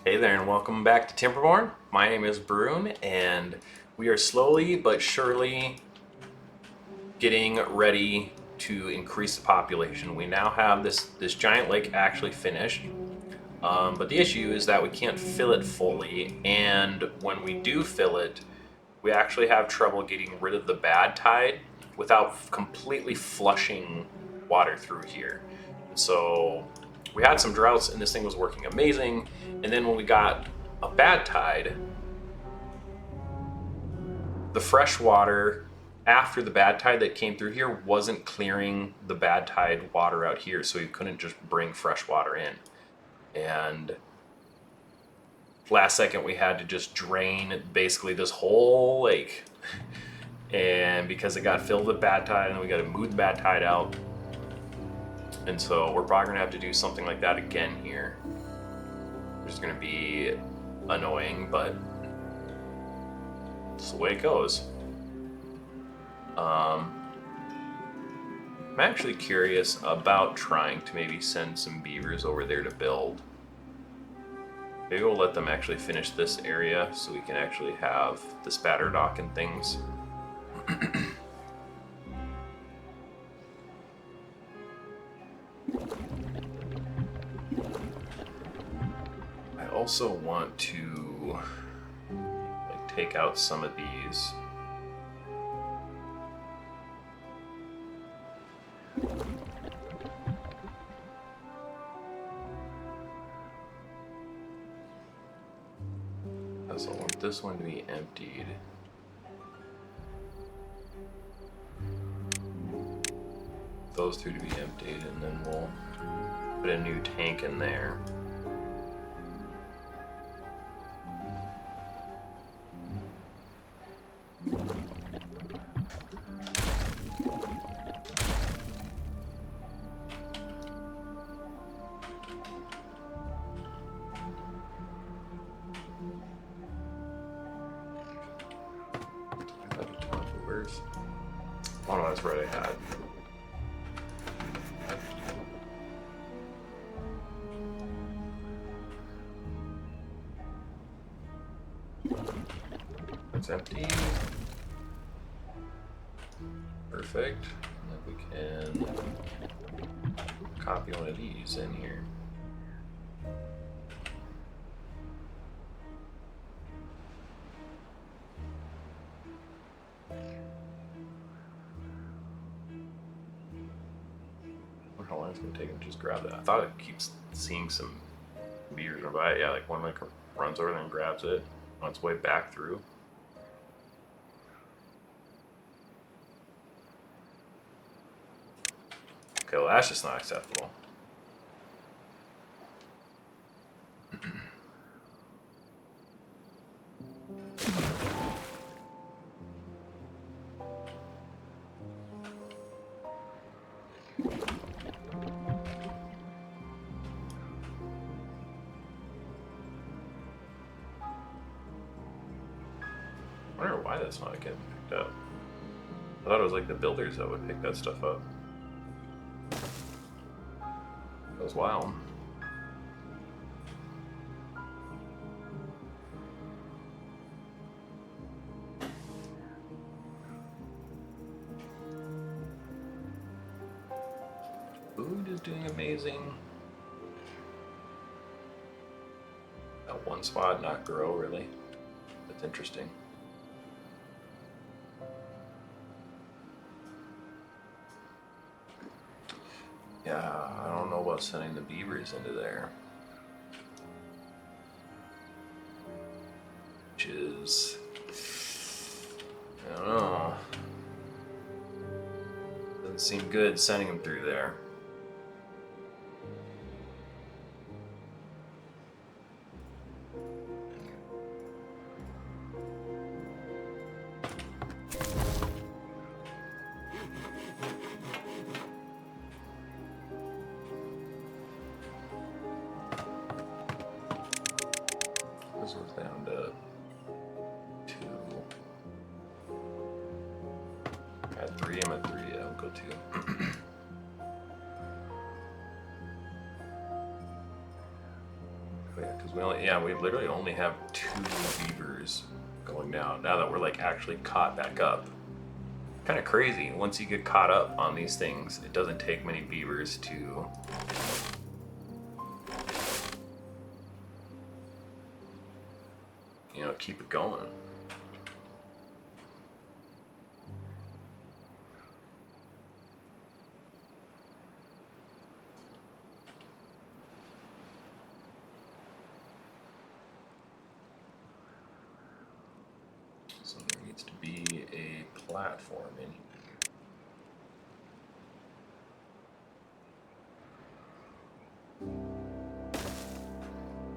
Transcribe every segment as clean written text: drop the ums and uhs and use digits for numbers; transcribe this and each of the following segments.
Hey there, and welcome back to Timberborn. My name is Brune, and we are slowly but surely getting ready to increase the population. We now have this giant lake actually finished, but the issue is that we can't fill it fully, and when we do fill it, we actually have trouble getting rid of the Badtide without completely flushing water through here. And so we had some droughts, and this thing was working amazing. And then when we got a Badtide, the fresh water after the Badtide that came through here wasn't clearing the Badtide water out here, so you couldn't just bring fresh water in. And last second we had to just drain basically this whole lake. And because it got filled with Badtide, and then we got to move the Badtide out. And so we're probably gonna have to do something like that again here. It's gonna be annoying, but it's the way it goes. I'm actually curious about trying to maybe send some beavers over there to build. Maybe we'll let them actually finish this area so we can actually have the Spadderdock and things. I also want to take out some of these. I also want this one to be emptied. Those two to be emptied, and then we'll put a new tank in there. Oh no, that's right, I had. That's empty. Perfect. And then we can copy one of these in here. How long it's gonna take him to just grab that? I thought it keeps seeing some beavers go by. Yeah, like one like runs over there and grabs it on its way back through. Okay, well that's just not acceptable. I wonder why that's not getting picked up. I thought it was like the builders that would pick that stuff up. That was wild. Food is doing amazing. That one spot not grow really. That's interesting. Yeah, I don't know about sending the beavers into there. Which is, I don't know. Doesn't seem good sending them through there. This was down to 2. At 3, I'm at 3, yeah, I'll go 2. Oh yeah, because we literally only have 2 beavers going down now that we're like actually caught back up. Kind of crazy. Once you get caught up on these things, it doesn't take many beavers to keep it going. So there needs to be a platform in here.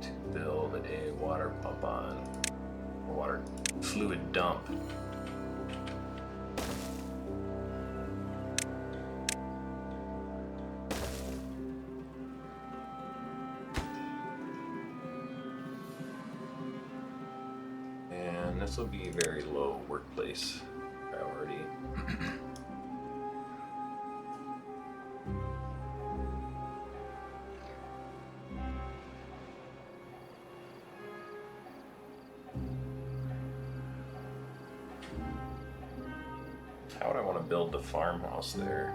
To build a water pump on, or water fluid dump. And this will be very low workplace priority. How would I want to build the farmhouse there?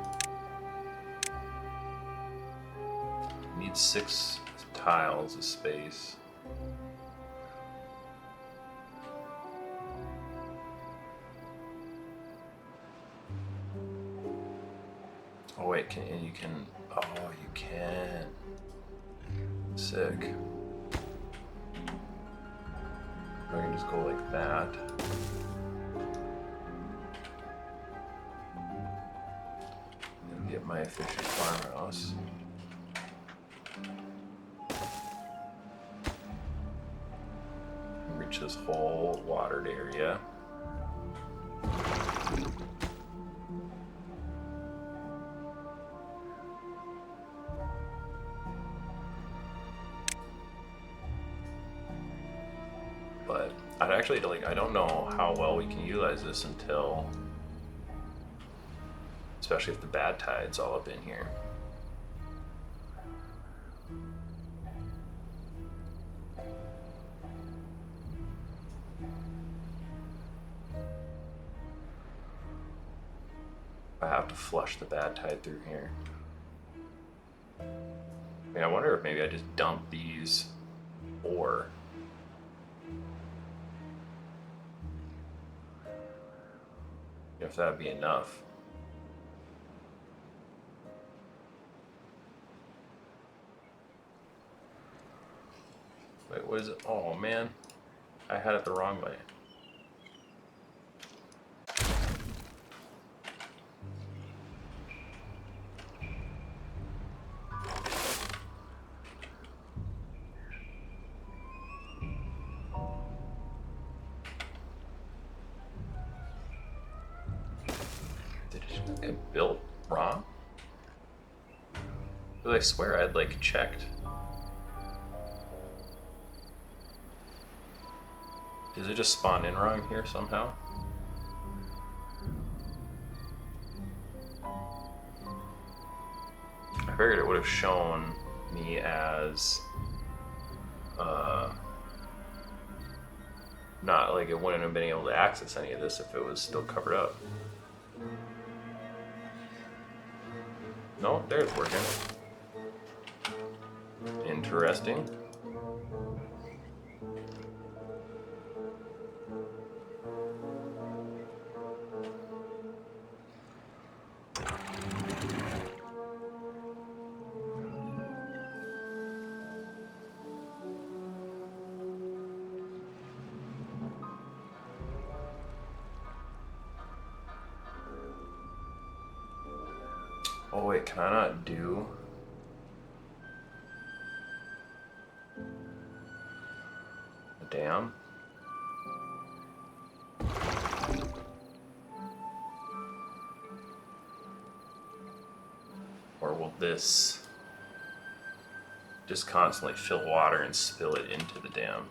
Need 6 tiles of space. Oh wait, you can. Sick. I can just go like that. And get my efficient farmhouse. Reach this whole watered area. But I'd actually I don't know how well we can utilize this until, especially if the Badtide's all up in here. I have to flush the Badtide through here. I mean, I wonder if maybe I just dump these ore. If that'd be enough. Wait, what is it? Oh man, I had it the wrong way. Did it get built wrong? Because I swear I'd checked. Does it just spawn in wrong here somehow? I figured it would have shown me as not it wouldn't have been able to access any of this if it was still covered up. No, there's working. Interesting. Oh wait, can I not do? A dam? Or will this just constantly fill water and spill it into the dam?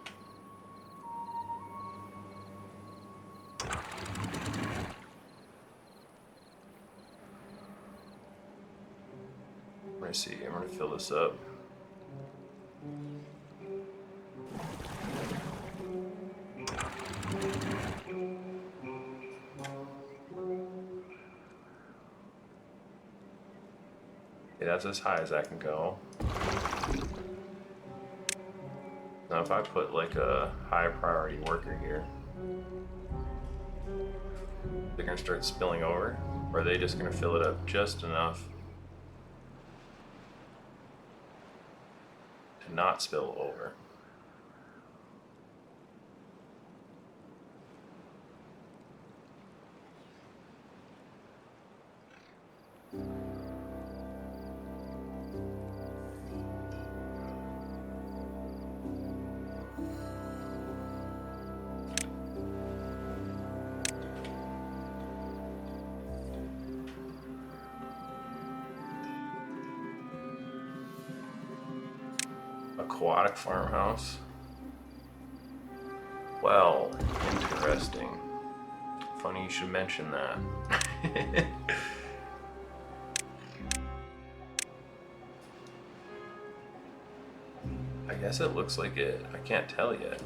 Let me see, I'm gonna fill this up. Okay, that's as high as I can go. Now if I put like a high priority worker here, they're gonna start spilling over, or are they just gonna fill it up just enough to not spill over? Aquatic farmhouse. Well, interesting. Funny you should mention that. I guess it looks like it. I can't tell yet.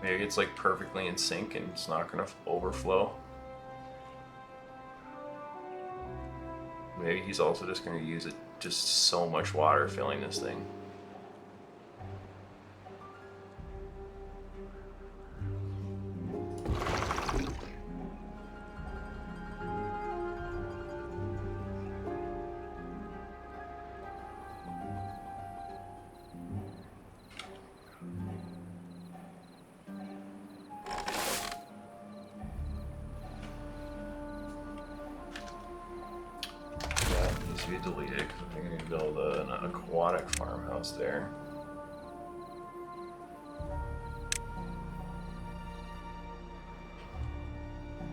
Maybe it's like perfectly in sync and it's not gonna overflow. Maybe he's also just going to use it, just so much water filling this thing. Be deleted because I think I need to build an aquatic farmhouse there.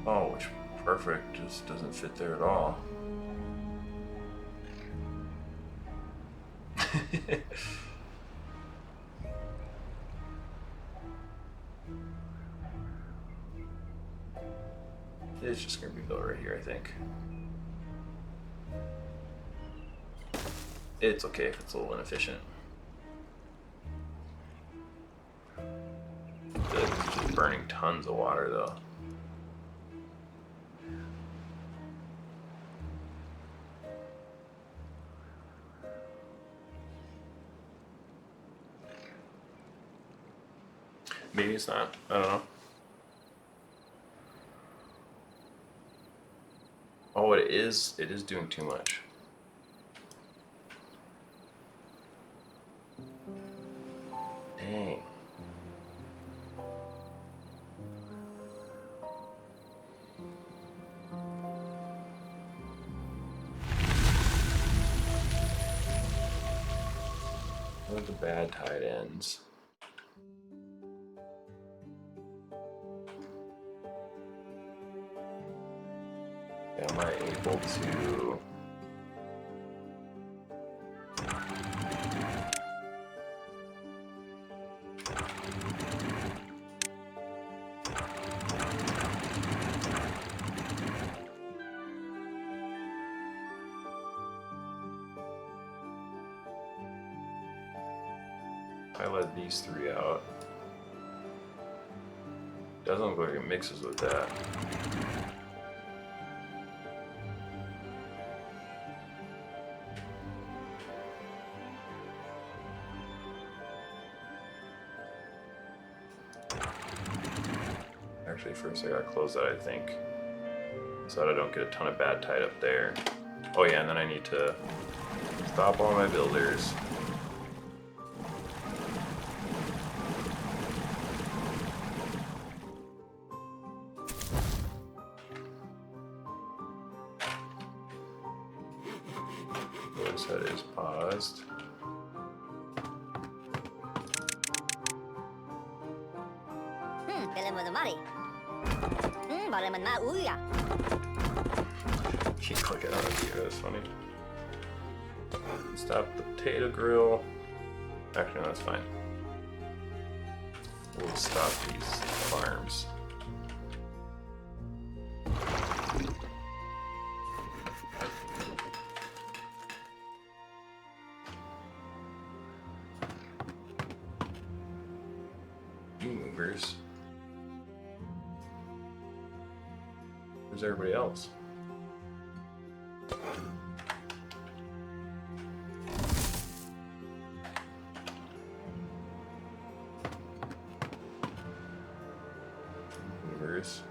Oh, which perfect, just doesn't fit there at all. It's just gonna be built right here, I think. It's okay if it's a little inefficient. It's just burning tons of water though. Maybe it's not, I don't know. Oh, it is doing too much. Dang. Where the Badtide ends. Am I able to... I let these three out. Doesn't look like it mixes with that. Actually, first I gotta close that, I think, so that I don't get a ton of Badtide up there. Oh yeah, and then I need to stop all my builders. That is paused. Keep clicking on it, that's funny. Stop the potato grill. Actually, no, that's fine. We'll stop these farms. Movers. Where's everybody else? Beavers.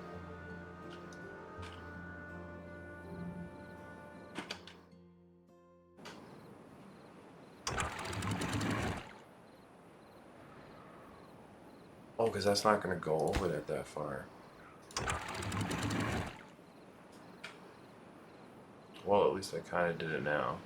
Oh, because that's not going to go over there that far. Well, at least I kind of did it now.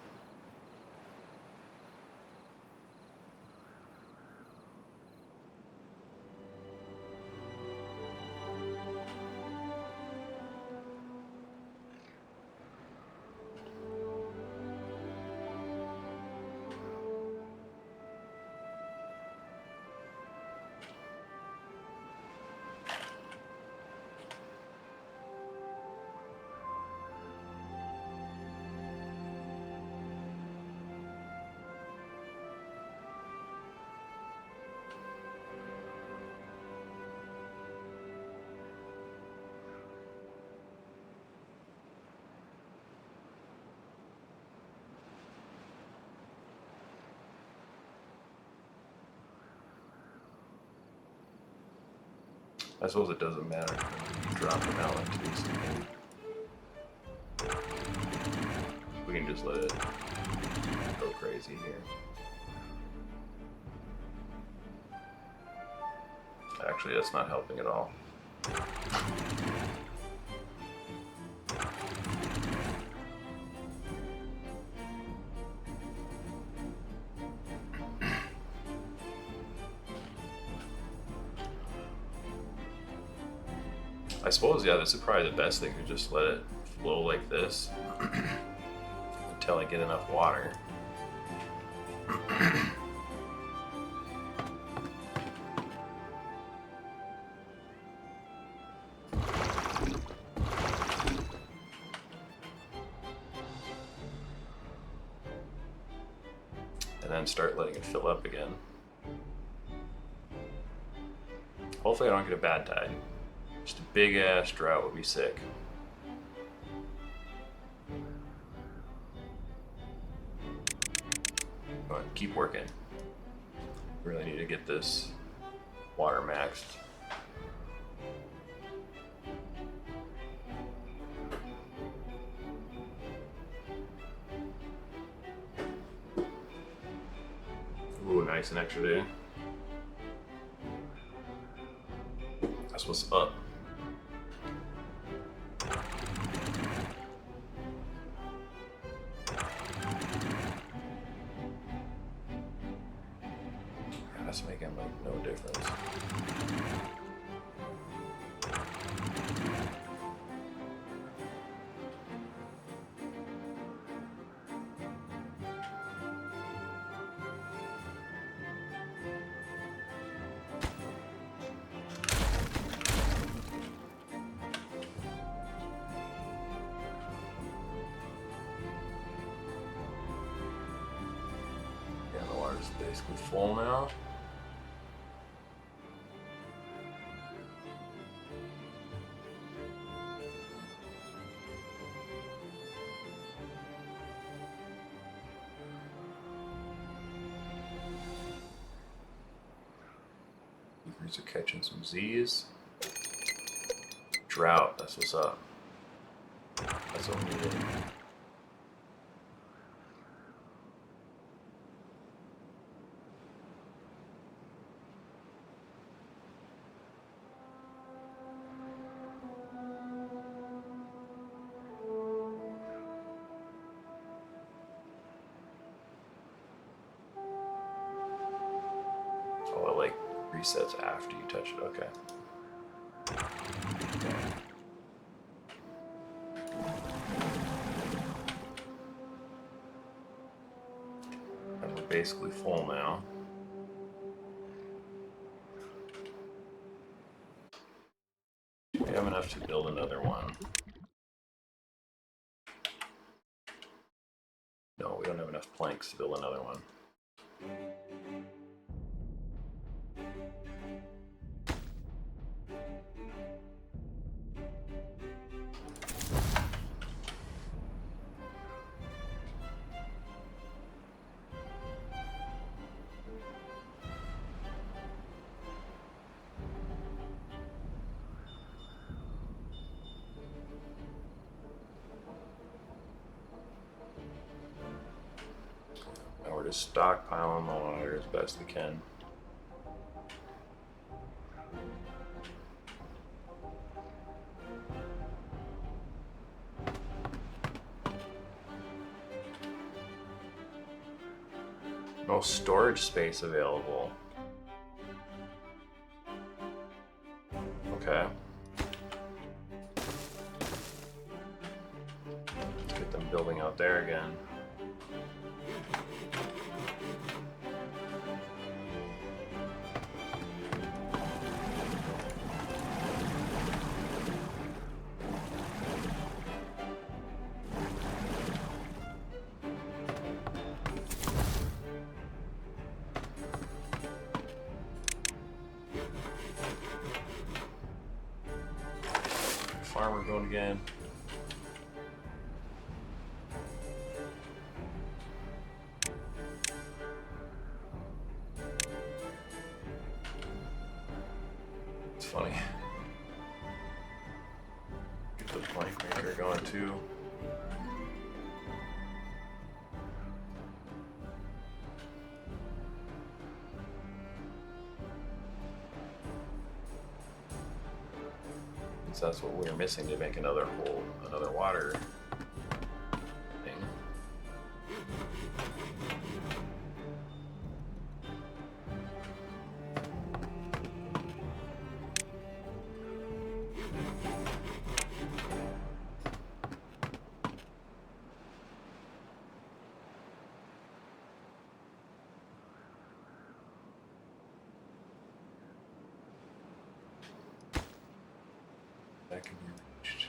I suppose it doesn't matter when you drop them out like this. We can just let it go crazy here. Actually, that's not helping at all. I suppose, yeah, this is probably the best thing to just let it flow like this until I get enough water. And then start letting it fill up again. Hopefully I don't get a bad tide. Just a big ass drought would be sick. But keep working. Really need to get this water maxed. Ooh, nice, an extra day. That's what's up. That's making like no difference. Yeah, the water's basically full now. Beavers are catching some Z's. Drought, that's what's up. That's what we needed. Oh, it like resets after you touch it, okay. And we're basically full now. We have enough to build another one. No, we don't have enough planks to build another one. just stockpiling the water as best we can. No storage space available. Okay. Let's get them building out there again. Farmer going again. It's funny. Get the plank maker going too. So that's what we're missing to make another hole, another water thing. That can be reached.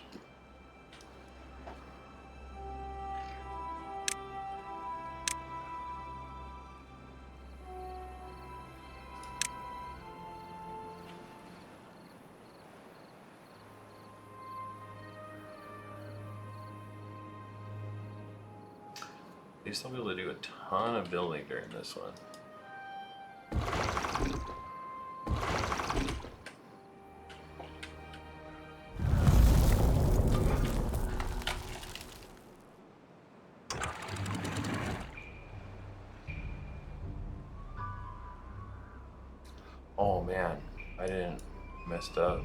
You'll still be able to do a ton of building during this one. Oh man, I didn't messed up.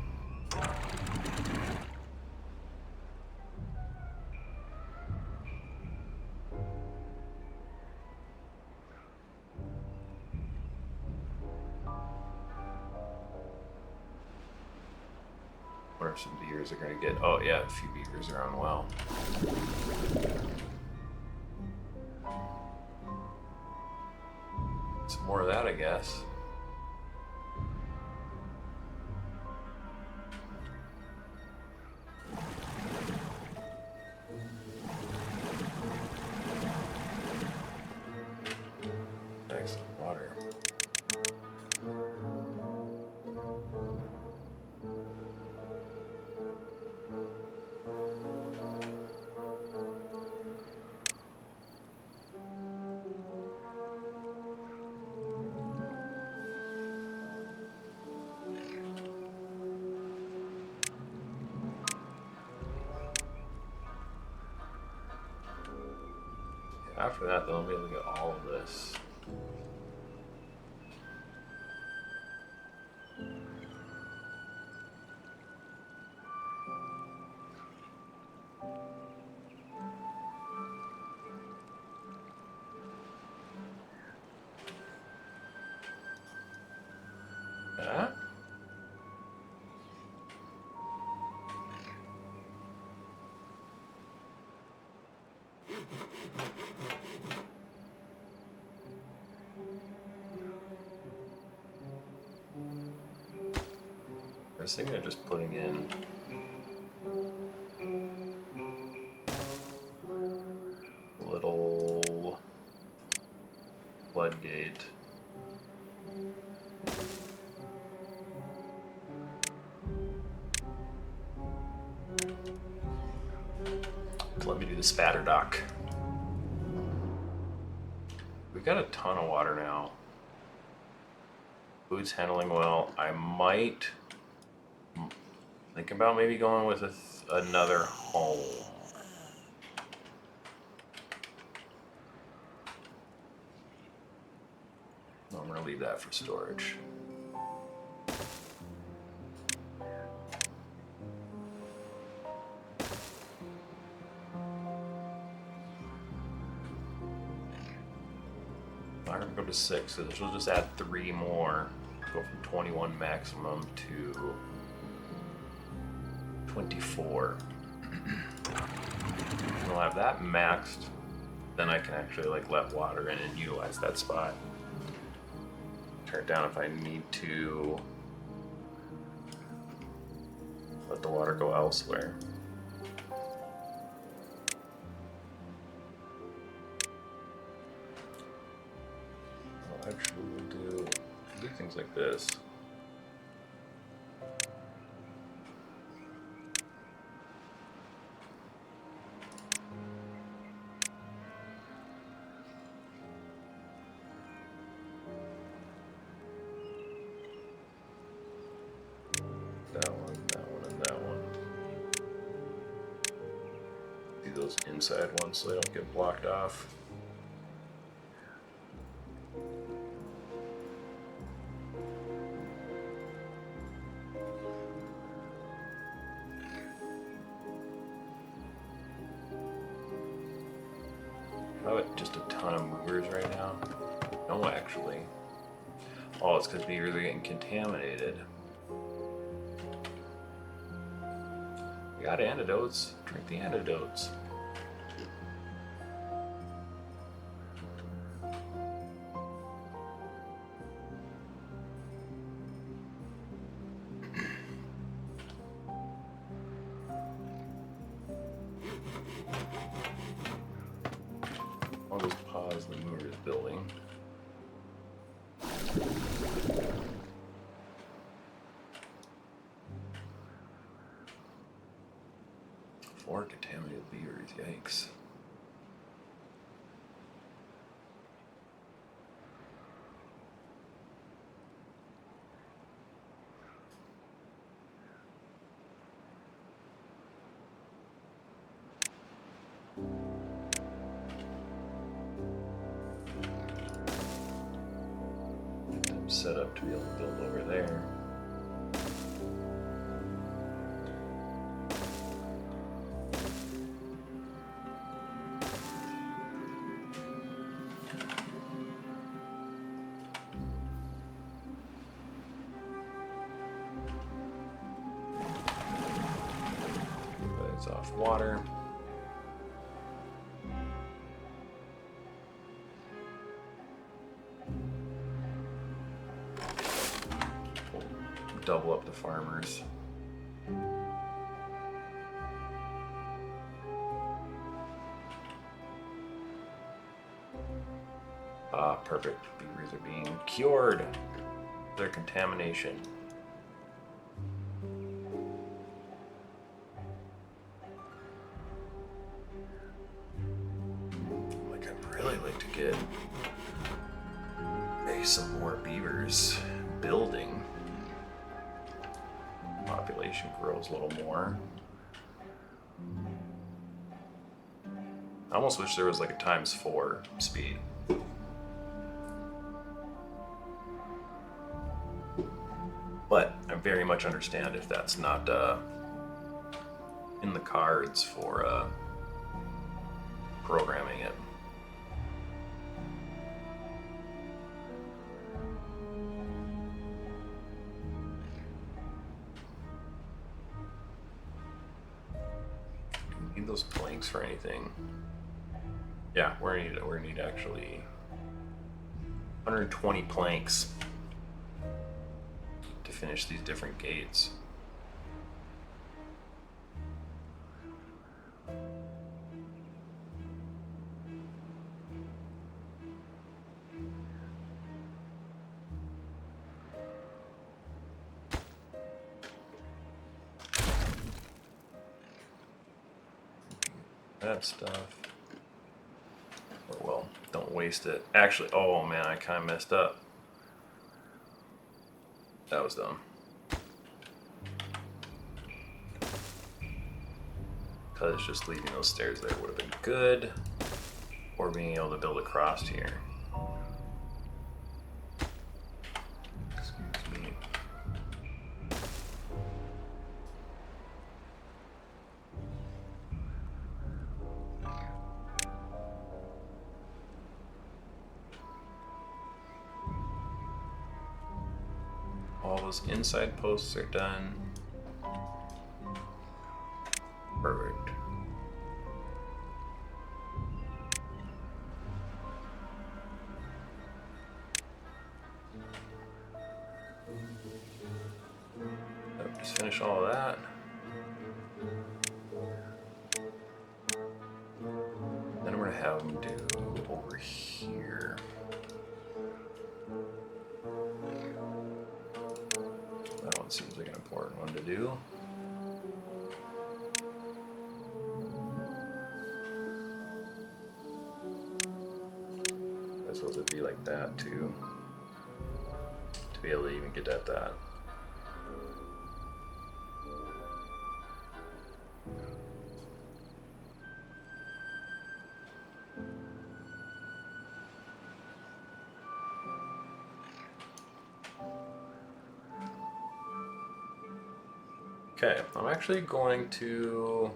Wonder if some beavers are gonna get. Oh yeah, a few beavers are on well. Some more of that, I guess. Excellent water. After that, they'll be able to get all of this. Yeah? I was thinking of just putting in a little floodgate. Let me do the Spadderdock. We've got a ton of water now. Food's handling well. I might think about maybe going with another hole. I'm gonna leave that for storage. I'm gonna go to 6, so this will just add 3 more. Go from 21 maximum to 24. We'll have that maxed. Then I can actually like let water in and utilize that spot. Turn it down if I need to let the water go elsewhere. Actually, we'll do things like this. That one, and that one. Do those inside ones so they don't get blocked off. Just a ton of movers right now. No, actually. Oh, it's because beavers are getting contaminated. We got antidotes. Drink the antidotes. I'll just pause the movers building. Four contaminated beavers, yikes. Set up to be able to build over there. It's off water. Double up the farmers. Ah, perfect. Beavers are being cured. Their contamination. Like, I'd really like to get some more beavers building. Population grows a little more. I almost wish there was like a ×4 speed. But I very much understand if that's not in the cards for programming it. Those planks for anything. Yeah, we're gonna need actually 120 planks to finish these different gates. That stuff. Or well, don't waste it. Actually, oh man, I kind of messed up. That was dumb. Because just leaving those stairs there would have been good. Or being able to build across here. those inside posts are done. Perfect. Just finish all of that. Then we're gonna have them do over here. That one seems like an important one to do. I suppose it'd be like that too, to be able to even get at that. Okay, I'm actually going to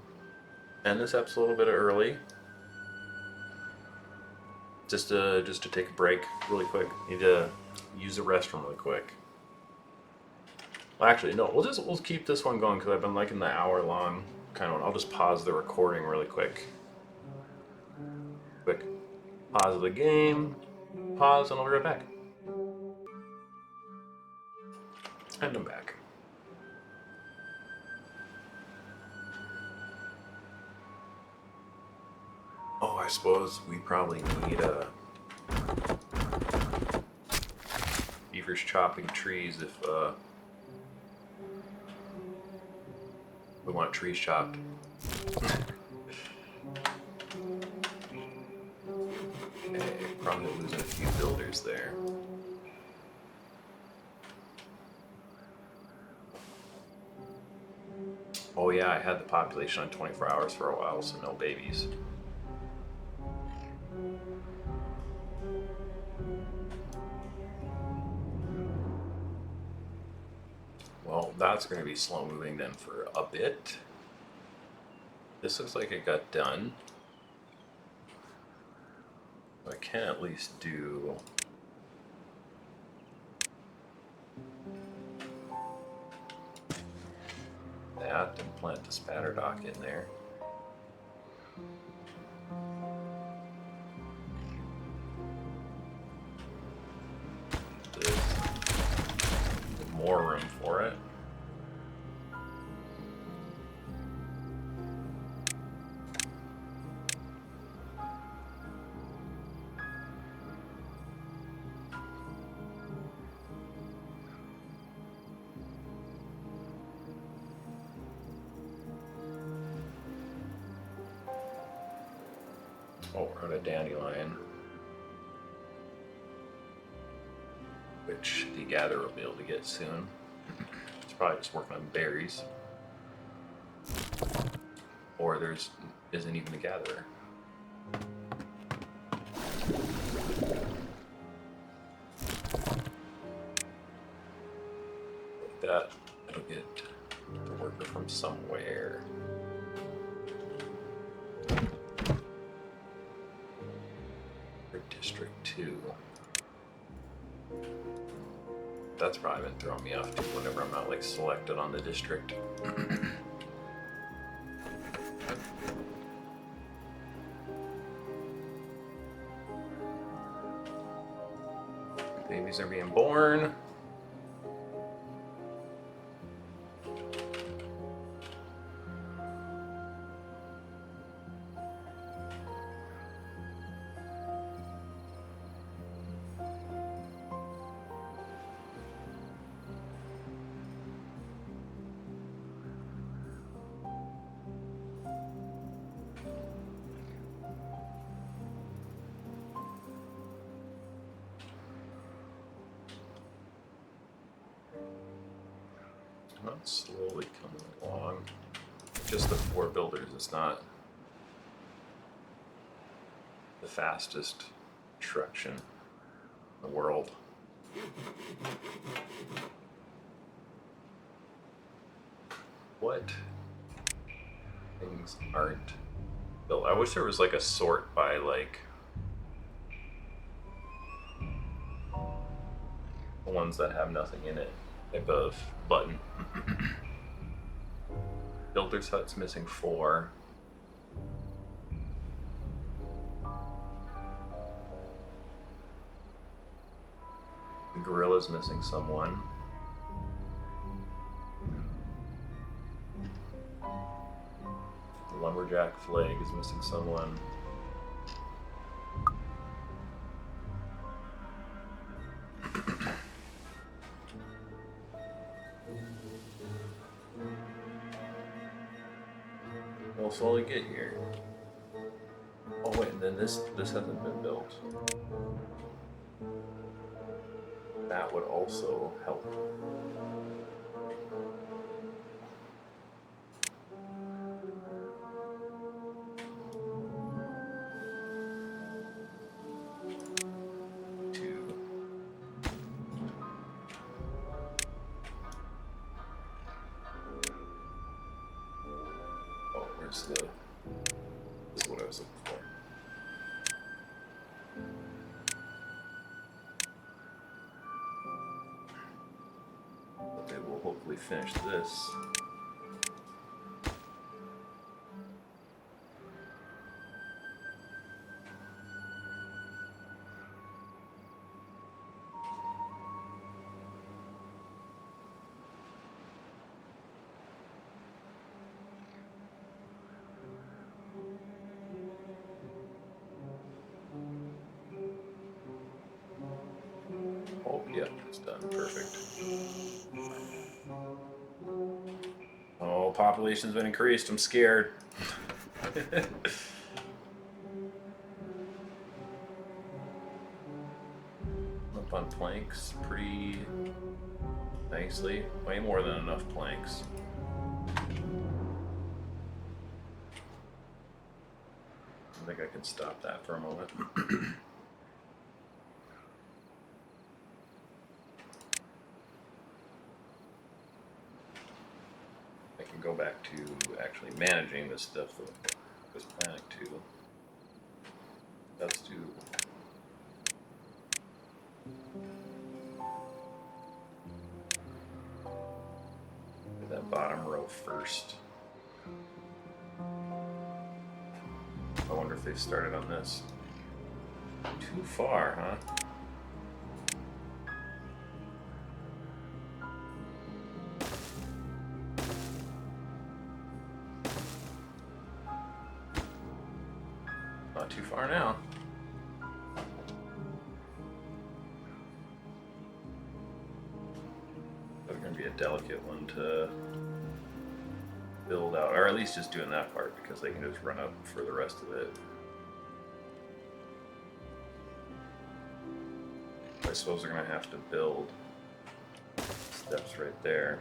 end this episode a little bit early. Just to take a break really quick. Need to use the restroom really quick. Well, actually, no, we'll keep this one going because I've been liking the hour-long kind of one. I'll just pause the recording really quick. Quick pause of the game, pause, and I'll be right back. And I'm back. Oh, I suppose we probably need a Beavers chopping trees if we want trees chopped. Okay, probably losing a few builders there. Oh yeah, I had the population on 24 hours for a while, so no babies. Well, that's going to be slow moving then for a bit. This looks like it got done. I can at least do that and plant the Spadderdock in there. There's more room for it. Oh, we're on a dandelion, which the gatherer will be able to get soon. It's probably just working on berries. Or isn't even a gatherer. Like that, it'll get the worker from somewhere. District 2. That's probably been throwing me off too whenever I'm not like selected on the district. Babies are being born. Not slowly coming along. Just the 4 builders is not the fastest construction in the world. What things aren't built? I wish there was like a sort by like the ones that have nothing in it. type of button. Builder's Hut's missing 4. The Gorilla's missing someone. The Lumberjack Flag is missing someone. We'll slowly get here. Oh wait, and then this hasn't been built. That would also help. This is what I was looking for. But they will hopefully finish this. Yep, it's done. Perfect. Oh, population's been increased. I'm scared. Up on planks pretty nicely. Way more than enough planks. I think I can stop that for a moment. Go back to actually managing this stuff that I was planning to. Let's do that bottom row first. I wonder if they've started on this. Too far, huh? Not too far now. That's going to be a delicate one to build out, or at least just doing that part, because they can just run up for the rest of it. I suppose they're going to have to build steps right there.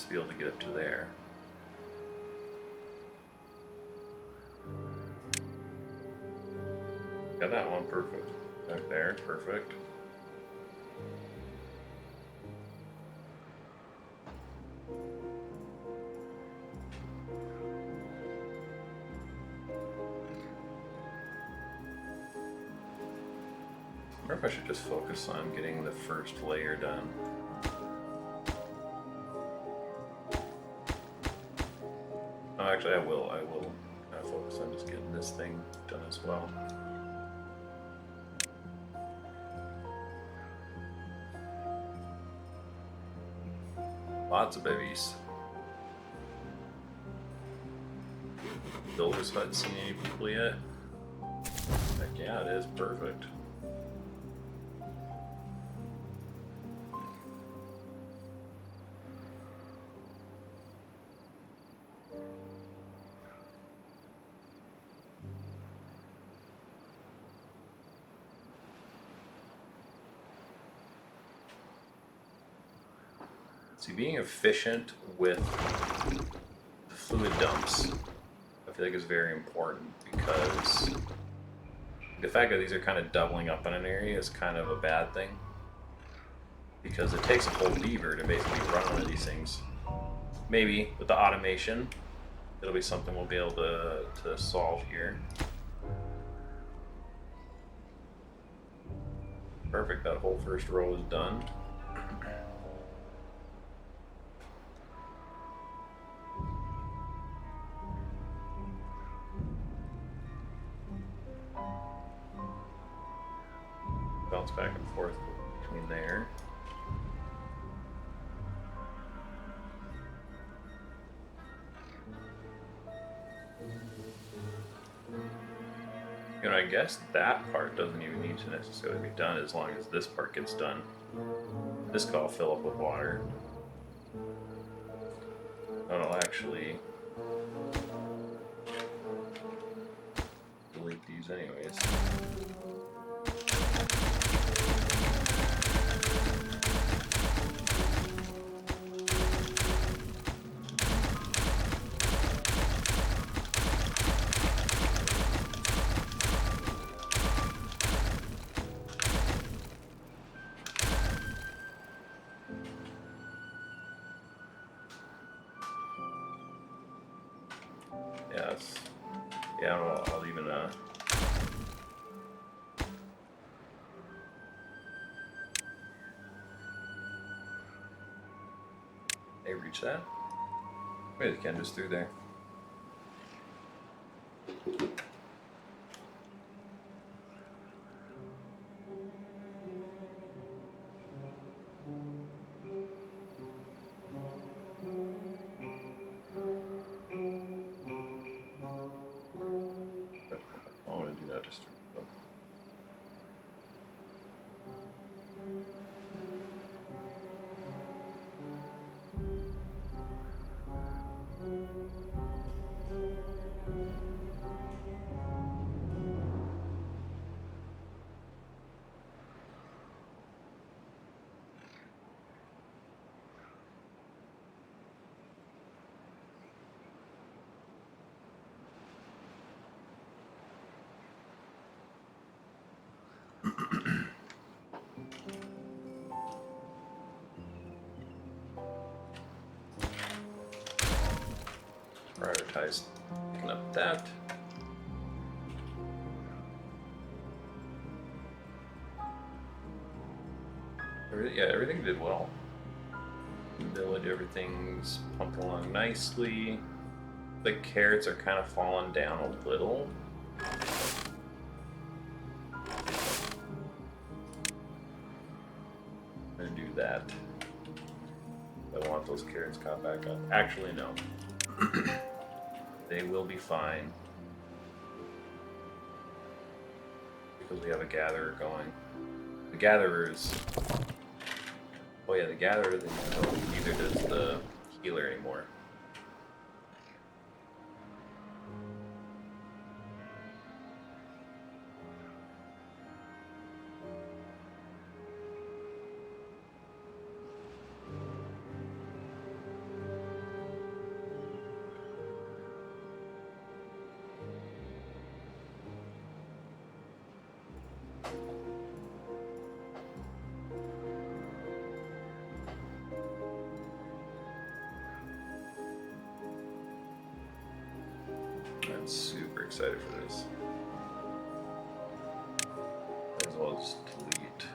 Be able to get up to there. Got that one perfect. Back there, perfect. I wonder if I should just focus on getting the first layer done. Actually, I will focus on just getting this thing done as well. Lots of babies. Builder's Hut seen any people yet? Heck yeah, it is perfect. See, being efficient with the fluid dumps, I feel like is very important, because the fact that these are kind of doubling up in an area is kind of a bad thing, because it takes a whole beaver to basically run one of these things. Maybe with the automation, it'll be something we'll be able to solve here. Perfect, that whole first row is done. Bounce back and forth between there. You know, I guess that part doesn't even need to necessarily be done as long as this part gets done. This could all fill up with water. Oh, I'll actually delete these anyways. Yes. Yeah, I'll even Hey, reach that? Wait, the can just through there. I want to do that just through. Prioritize picking up that. Yeah, everything did well. Village, everything's pumped along nicely. The carrots are kind of falling down a little. I'm gonna do that. I want those carrots caught back up. Actually, no. They will be fine. Because we have a gatherer going. The gatherer is... Oh yeah, the gatherer doesn't know, neither does the healer anymore. I'm super excited for this. As well as delete.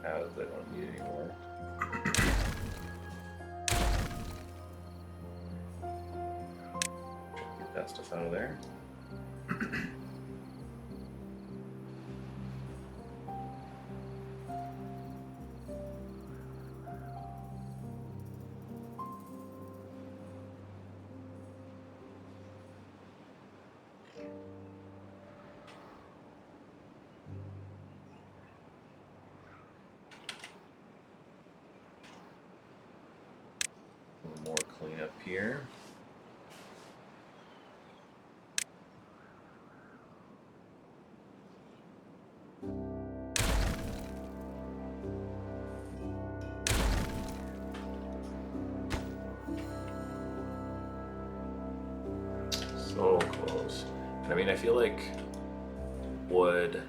As I don't need anymore. Get that stuff out of there. More cleanup here. So close. And I mean, I feel like wood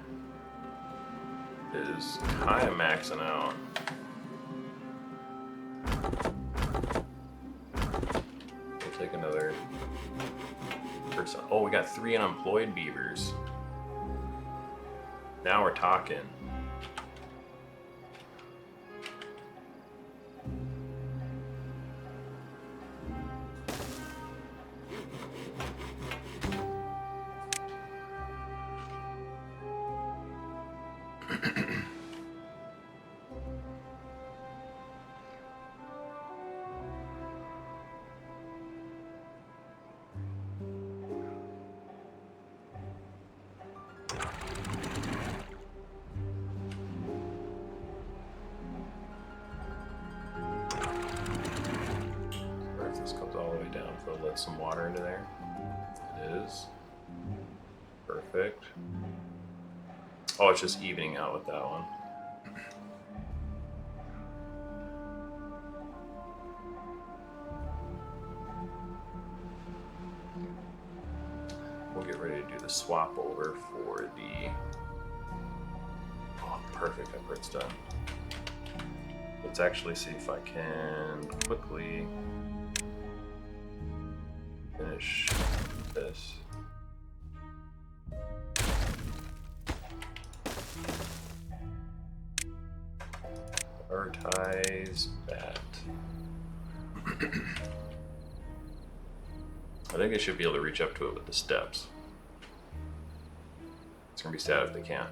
is kind of maxing out. Oh, we got 3 unemployed beavers. Now we're talking. This comes all the way down, so let some water into there. It is. Perfect. Oh, it's just evening out with that one. We'll get ready to do the swap over for the... Oh, perfect, that part's done. Let's actually see if I can quickly finish this. Prioritize that. I think they should be able to reach up to it with the steps. It's gonna be sad if they can't.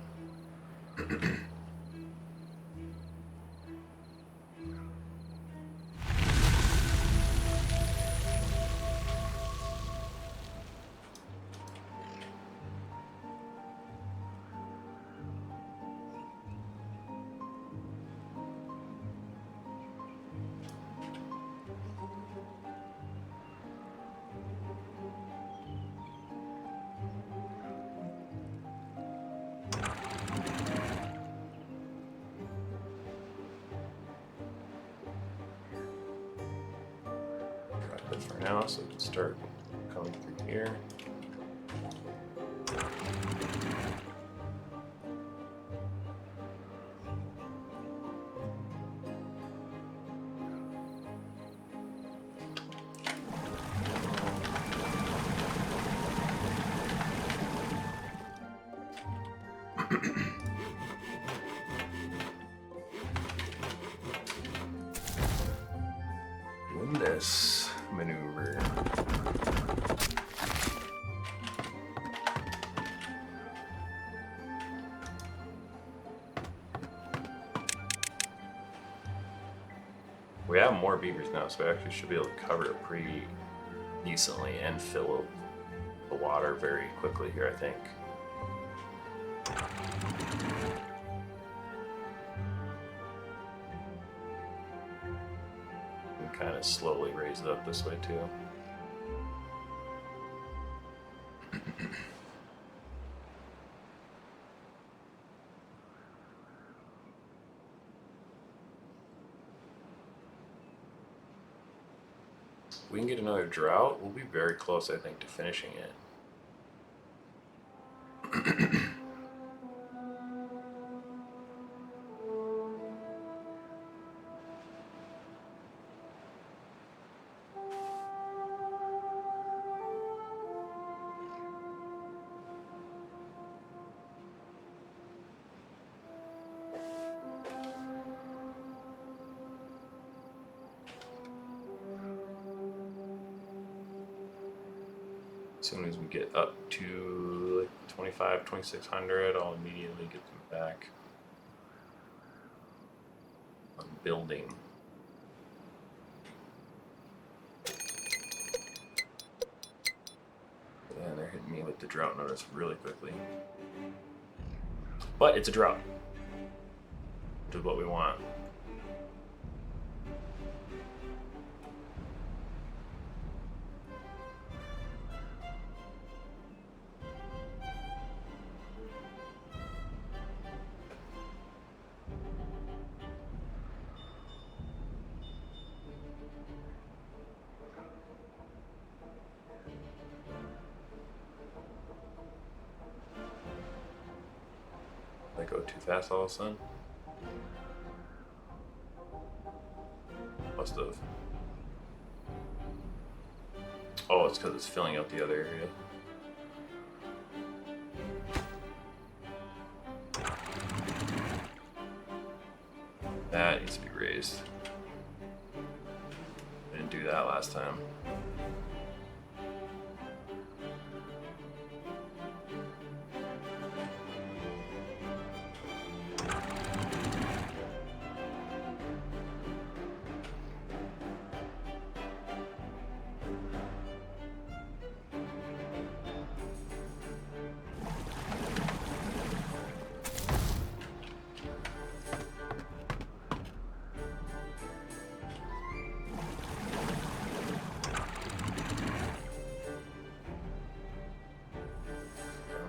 For now, so we can start coming through here. Doing this maneuver. We have more beavers now, so we actually should be able to cover it pretty decently and fill the water very quickly here, I think. And kind of slowly raise it up this way too. If we can get another drought, we'll be very close, I think, to finishing it. As soon as we get up to like 25, 2600, I'll immediately get them back on building. Yeah, they're hitting me with the drought notice really quickly. But it's a drought, which is what we want. I go too fast all of a sudden? Must have. Oh, it's because it's filling out the other area. That needs to be raised. I didn't do that last time.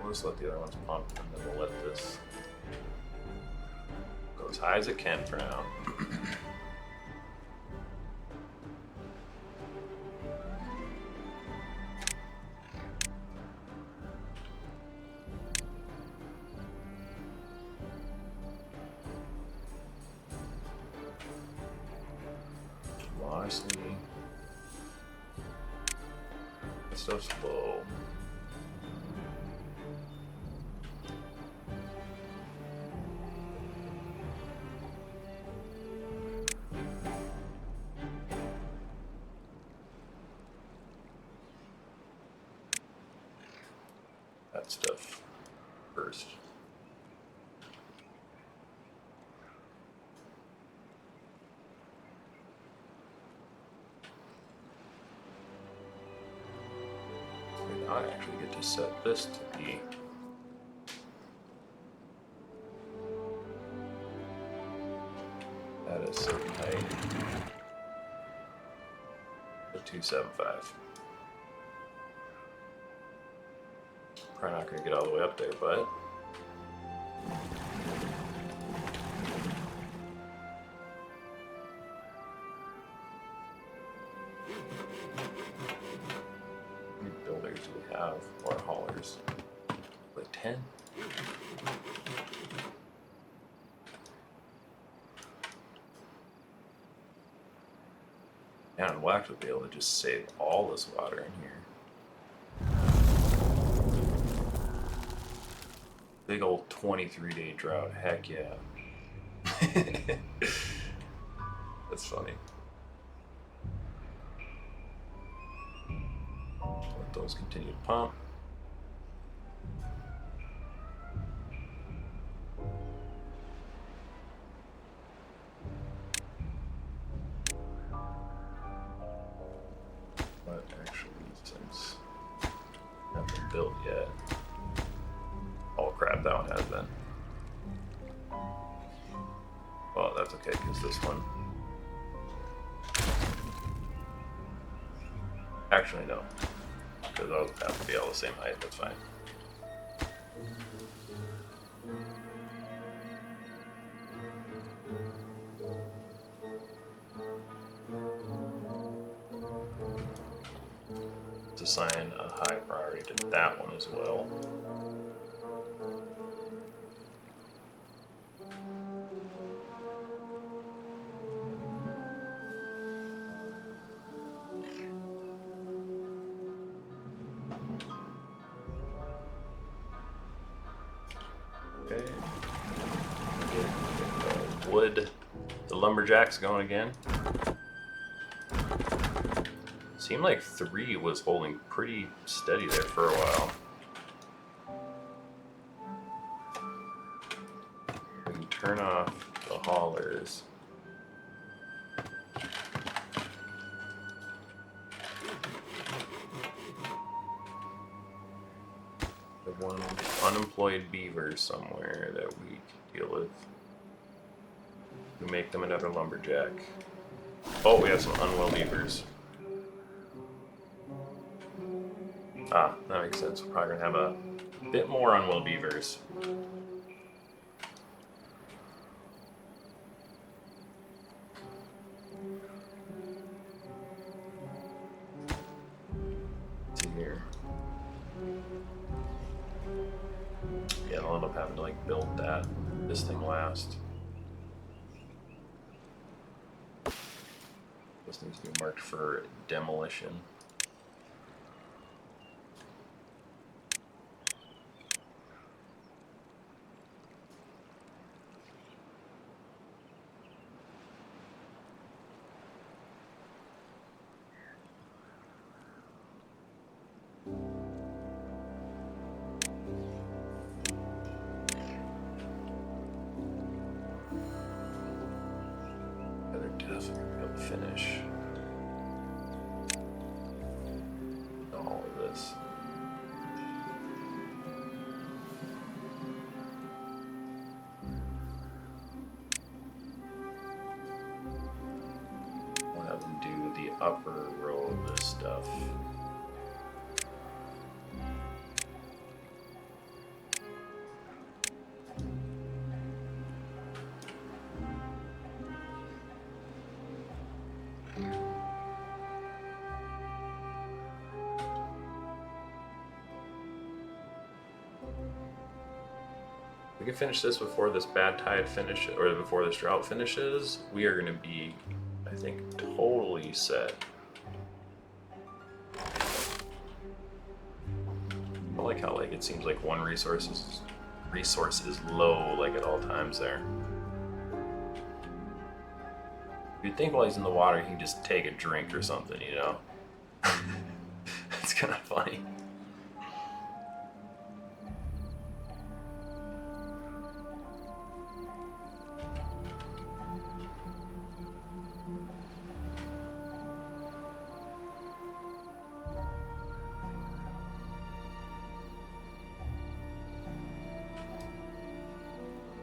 Let's let the other ones pump, and then we'll let this go as high as it can for now. Honestly, it's so slow. That stuff first. I actually get to set this to be at a certain height. The 275. Probably not going to get all the way up there, but how many builders do we have, or haulers? Like 10? Yeah, and we'll actually be able to just save all this water in here. Big old 23-day drought, heck yeah. That's funny. Let those continue to pump. But actually, since I haven't been built yet. Oh crap, that one has been. Well, that's okay, because this one... Actually, no. Because those have to be all the same height, that's fine. Let's assign a high priority to that one as well. Okay. Get the wood, the lumberjacks going again. Seemed like 3 was holding pretty steady there for a while. We can turn off the haulers. The one unemployed beaver somewhere that we can deal with. We make them another lumberjack. Oh, we have some unwell beavers. Ah, that makes sense. We're probably gonna have a bit more unwell beavers. Let's see here. Yeah, I'll end up having to like build this thing last. This needs to be marked for demolition. definitely gonna be able to finish all of this. We'll have them do the upper row of this stuff. We can finish this before this Badtide finish, or before this drought finishes. We are going to be, I think, totally set. I like how it seems like one resource is low like at all times there. You'd think while he's in the water he can just take a drink or something, you know? It's kind of funny.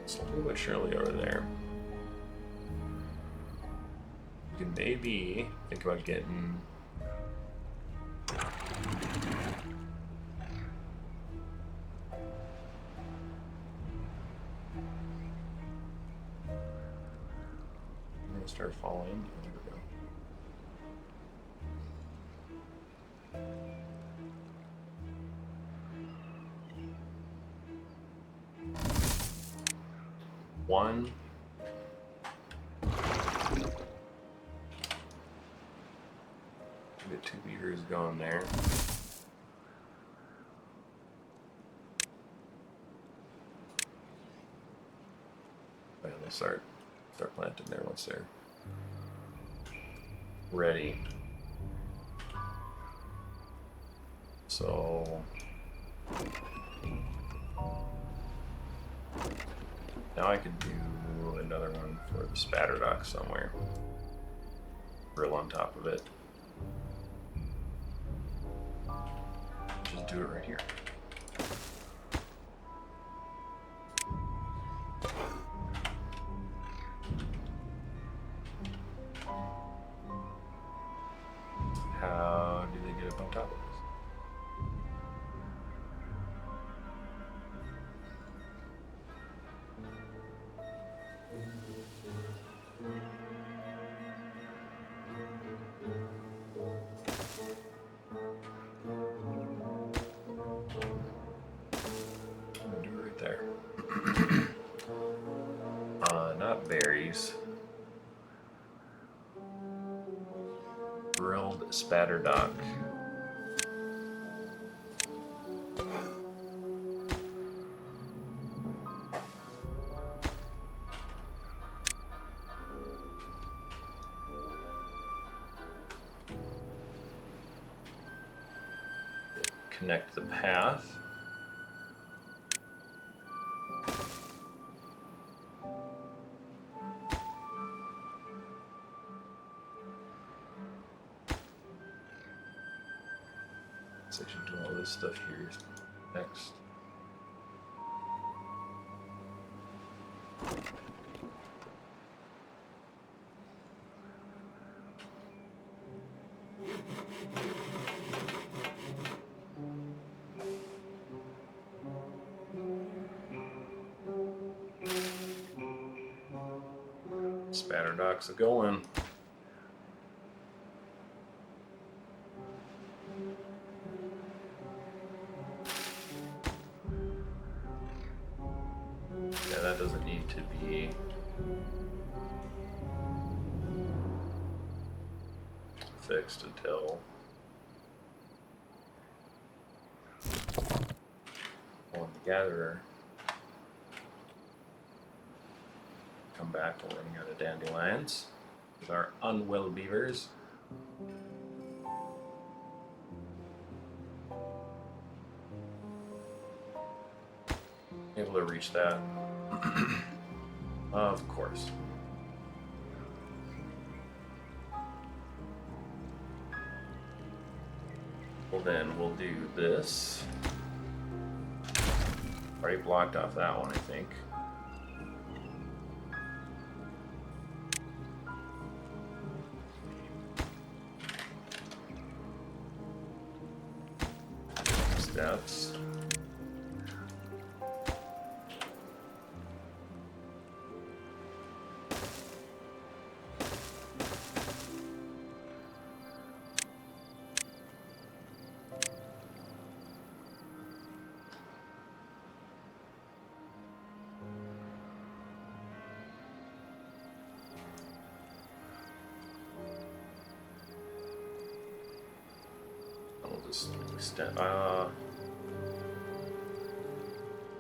Slowly but surely over there. You can maybe think about getting start falling. There we go. One. Get 2 beavers going there. And they'll start planting there once they're ready. So now I could do another one for the Spadderdock somewhere. Grill on top of it. Just do it right here. How do they get up on top of this? I'm gonna do it right there. Not berries. Grilled Spadderdock. Connect the path. So I should do all this stuff here next. Spadderdock's a going. Yeah, that doesn't need to be fixed until on the gatherer. Come back, we're running out of dandelions with our unwell beavers. Able to reach that. Of course. Well, then we'll do this. Already blocked off that one, I think. Steps.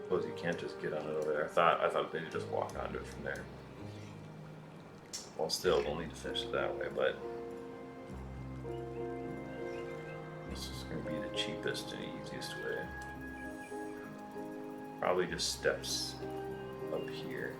Suppose you can't just get on it over there. I thought they could just walk onto it from there. Well, still, we'll need to finish it that way, but this is going to be the cheapest and easiest way. Probably just steps up here.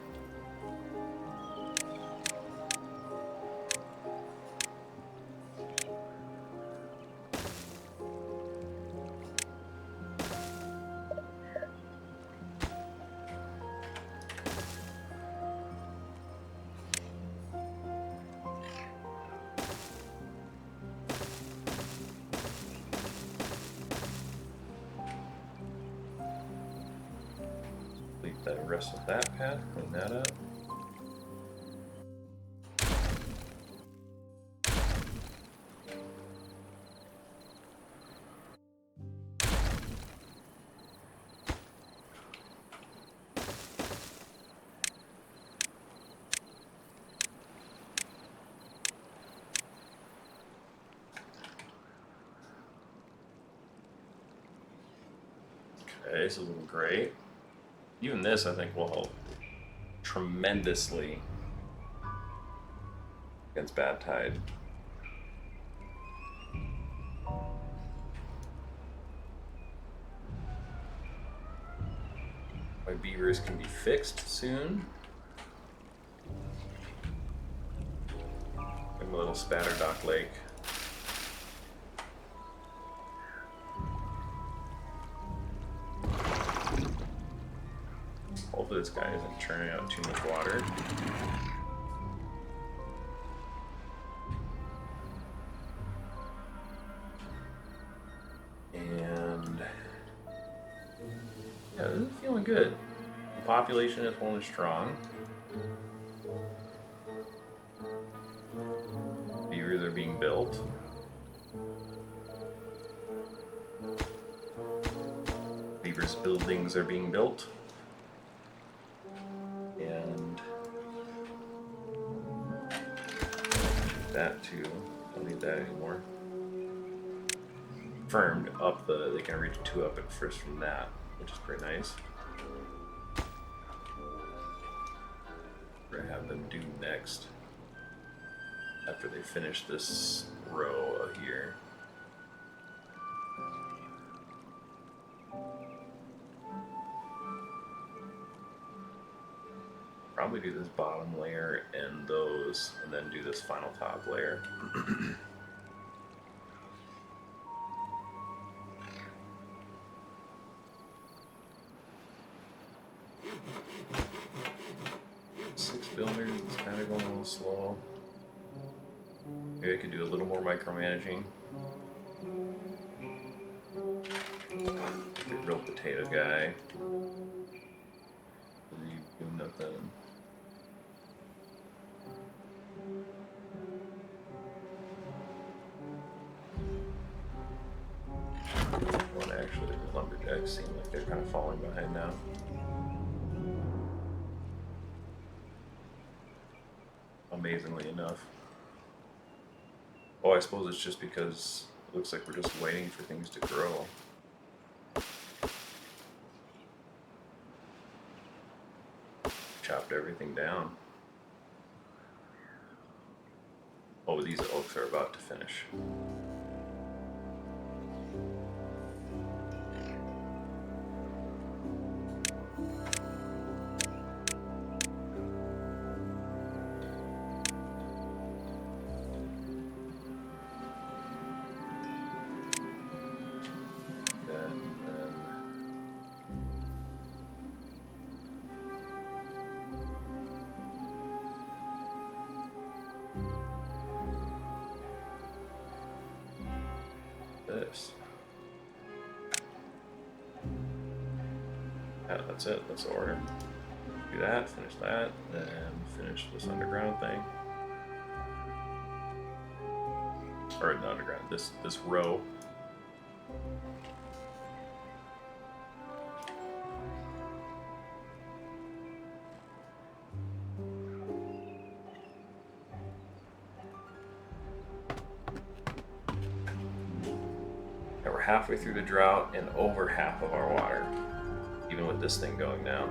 The rest of that path, clean that up. Okay, this is looking great. Even this, I think, will help tremendously against Badtide. My beavers can be fixed soon. Give them a little Spadderdock lake. Hopefully this guy isn't churning out too much water. And yeah, this is feeling good. The population is holding strong. Beavers are being built. Beavers buildings are being built. And that too. Don't need that anymore. Confirmed up they can reach 2 up at first from that, which is pretty nice. We're gonna have them do next after they finish this row here. Probably do this bottom layer and those, and then do this final top layer. Six builders, it's kind of going a little slow. Maybe I could do a little more micromanaging. The real potato guy. You do nothing. Well, actually, the lumberjacks seem like they're kind of falling behind now. Amazingly enough. Oh, I suppose it's just because it looks like we're just waiting for things to grow. Chopped everything down. Oh, these oaks are about to finish. this. Yeah, that's it. That's the order. Do that, finish that, then finish this underground thing. Or the underground, this row. And we're halfway through the drought and over half of our water, even with this thing going down.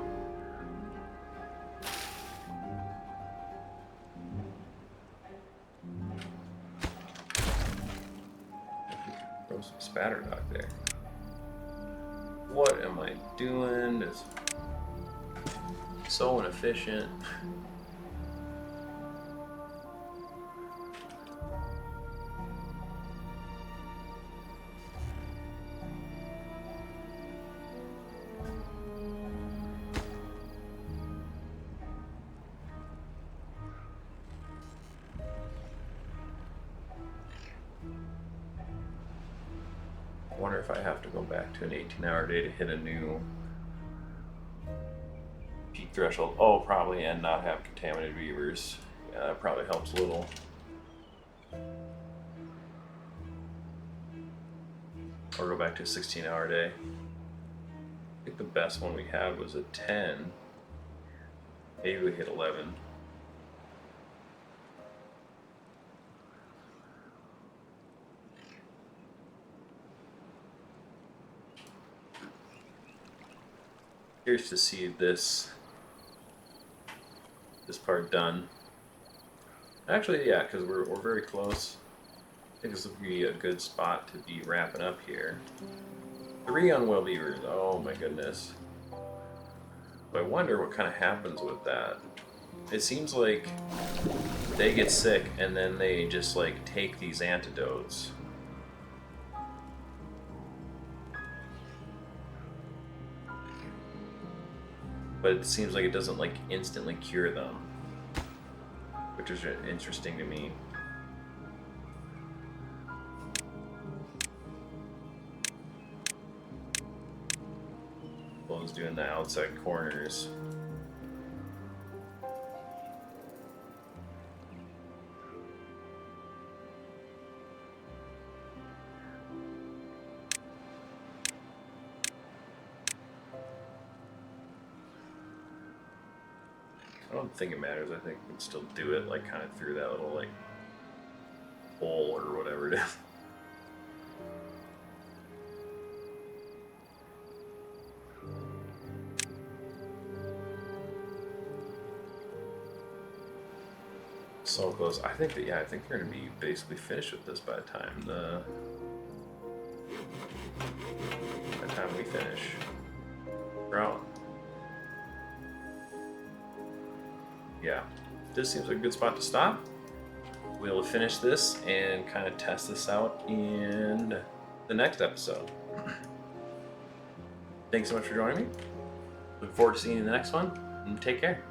Throw some Spadderdock there. What am I doing? It's so inefficient. I wonder if I have to go back to an 18-hour day to hit a new peak threshold. Oh, probably, and not have contaminated beavers. Yeah, that probably helps a little. Or go back to a 16-hour day. I think the best one we had was a 10. Maybe we hit 11. Curious to see this part done. Actually, yeah, because we're very close. I think this would be a good spot to be wrapping up here. 3 unwell beavers. Oh my goodness. But I wonder what kind of happens with that. It seems like they get sick and then they just like take these antidotes. But it seems like it doesn't like instantly cure them, which is interesting to me. Well, it's doing the outside corners. I don't think it matters. I think we can still do it like kind of through that little like hole or whatever it is. So close. I think that I think we're gonna be basically finished with this by the time we finish. Drought. Yeah, this seems like a good spot to stop. We'll finish this and kind of test this out in the next episode. Thanks so much for joining me. Look forward to seeing you in the next one, and take care.